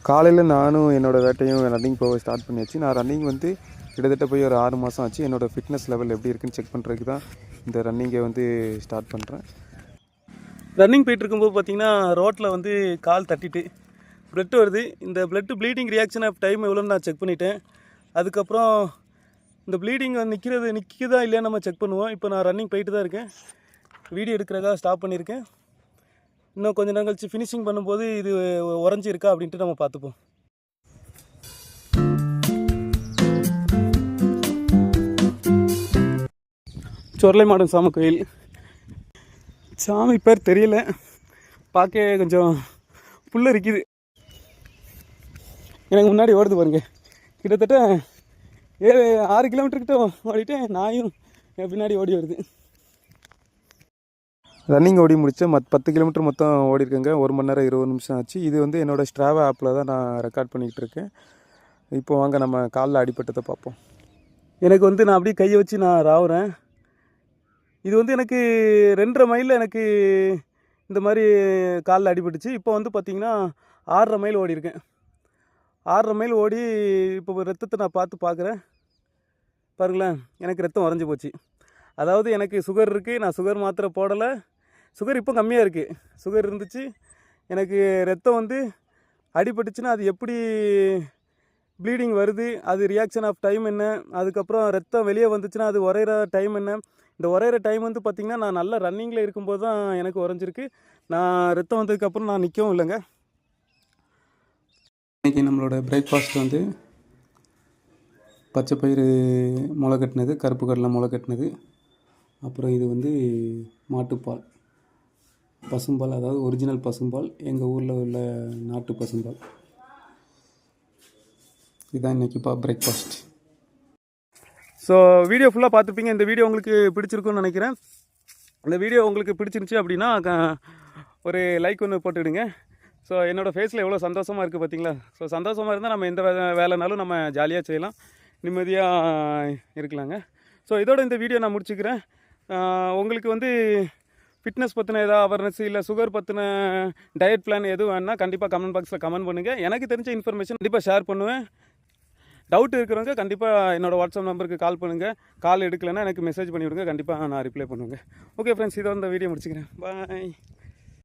காலையில் நானும் என்னோடய வேட்டையும் ரன்னிங் போக ஸ்டார்ட் பண்ணியாச்சு. நான் ரன்னிங் வந்து கிட்டத்தட்ட போய் ஒரு 6 மாதம் ஆச்சு. என்னோடய ஃபிட்னஸ் லெவல் எப்படி இருக்குன்னு செக் பண்ணுறதுக்கு தான் இந்த ரன்னிங்கை வந்து ஸ்டார்ட் பண்ணுறேன். ரன்னிங் போயிட்டு இருக்கும்போது பார்த்திங்கன்னா ரோட்டில் வந்து கால் தட்டிட்டு ப்ளட் வருது. இந்த blood bleeding reaction of time எவ்வளோன்னு நான் செக் பண்ணிட்டேன். அதுக்கப்புறம் இந்த ப்ளீடிங் நிற்கிதா இல்லையா நம்ம செக் பண்ணுவோம். இப்போ நான் ரன்னிங் போயிட்டு தான் இருக்கேன். வீடியோ எடுக்கிறதுக்காக ஸ்டாப் பண்ணியிருக்கேன். இன்னும் கொஞ்சம் நேரம் கழிச்சு ஃபினிஷிங் பண்ணும்போது இது உறைஞ்சி இருக்கா அப்படின்ட்டு நம்ம பார்த்துப்போம். சொர்லை மாடன் சாமி கோயில். சாமி பேர் தெரியல, பார்க்க கொஞ்சம் புல்ல இருக்குது. எனக்கு முன்னாடி ஓடுது பாருங்க, கிட்டத்தட்ட 6 கிலோமீட்டர்கிட்ட ஓடிட்டேன். நாயும் என் பின்னாடி ஓடி வருது. ரன்னிங் ஓடி முடித்தேன். 10 கிலோமீட்டர் மொத்தம் ஓடிருக்கேங்க. 1 மணி நேரம் 20 நிமிஷம் ஆச்சு. இது வந்து என்னோடய ஸ்ட்ராவா ஆப்பில் தான் நான் ரெக்கார்ட் பண்ணிக்கிட்டு இருக்கேன். இப்போ வாங்க நம்ம காலில் அடிபட்டதை பார்ப்போம். எனக்கு வந்து நான் அப்படியே கையை வச்சு நான் ராவுறேன். இது வந்து எனக்கு 2.5 மைலில் எனக்கு இந்த மாதிரி காலில் அடிபட்டுச்சு. இப்போ வந்து பார்த்திங்கன்னா 6.5 மைல் ஓடிருக்கேன். 6.5 மைல் ஓடி இப்போ ரத்தத்தை நான் பார்க்குறேன் பாருங்களேன். எனக்கு ரத்தம் உறைஞ்சி போச்சு. அதாவது எனக்கு சுகர் இருக்குது. நான் சுகர் மாத்திரை போடலை. சுகர் இப்போ கம்மியாக இருக்குது. சுகர் இருந்துச்சு. எனக்கு ரத்தம் வந்து அடிபட்டுச்சுன்னா அது எப்படி ப்ளீடிங் வருது, அது ரியாக்ஷன் ஆஃப் டைம் என்ன, அதுக்கப்புறம் ரத்தம் வெளியே வந்துச்சுன்னா அது உரையிற டைம் என்ன. இந்த உரையிற டைம் வந்து பார்த்திங்கன்னா நான் நல்லா ரன்னிங்கில் இருக்கும்போது தான் எனக்கு உறைஞ்சிருக்கு. நான் ரத்தம் வந்ததுக்கப்புறம் நான் நிற்கவும் இல்லைங்க. இன்றைக்கி நம்மளோட பிரேக்ஃபாஸ்ட் வந்து பச்சை பயிறு முளை கட்டினது, கருப்பு கடலை முளை கட்டினது, அப்புறம் இது வந்து மாட்டுப்பால், பசும்பால், அதாவது ஒரிஜினல் பசும்பால், எங்கள் ஊரில் உள்ள நாட்டு பசும்பால். இதுதான் இன்றைக்கி பிரேக்ஃபாஸ்ட். ஸோ வீடியோ ஃபுல்லாக பார்த்துப்பீங்க. இந்த வீடியோ உங்களுக்கு பிடிச்சிருக்குன்னு நினைக்கிறேன். இந்த வீடியோ உங்களுக்கு பிடிச்சிருந்துச்சி அப்படின்னா ஒரு லைக் ஒன்று போட்டுவிடுங்க. ஸோ என்னோடய ஃபேஸில் எவ்வளோ சந்தோஷமாக இருக்குது பார்த்தீங்களா. ஸோ சந்தோஷமாக இருந்தால் நம்ம எந்த வேலைனாலும் நம்ம ஜாலியாக செய்யலாம், நிம்மதியாக இருக்கலாங்க. ஸோ இதோட இந்த வீடியோ நான் முடிச்சுக்கிறேன். உங்களுக்கு வந்து ஃபிட்னஸ் பற்றின ஏதாவது அவேர்னஸ் இல்லை சுகர் பற்றின டயட் பிளான் எதுவும் வேணுன்னா கண்டிப்பாக கமெண்ட் பாக்ஸில் கமெண்ட் பண்ணுங்கள். எனக்கு தெரிஞ்ச இன்ஃபர்மேஷன் கண்டிப்பாக ஷேர் பண்ணுவேன். டவுட் இருக்கிறவங்க கண்டிப்பாக என்னோடய வாட்ஸ்அப் நம்பருக்கு கால் பண்ணுங்கள். கால் எடுக்கலைன்னா எனக்கு மெசேஜ் பண்ணிவிடுங்க, கண்டிப்பாக நான் ரிப்ளை பண்ணுவேங்க. ஓகே ஃப்ரெண்ட்ஸ், இதோட இந்த வீடியோ முடிச்சுக்கிறேன். பாய்.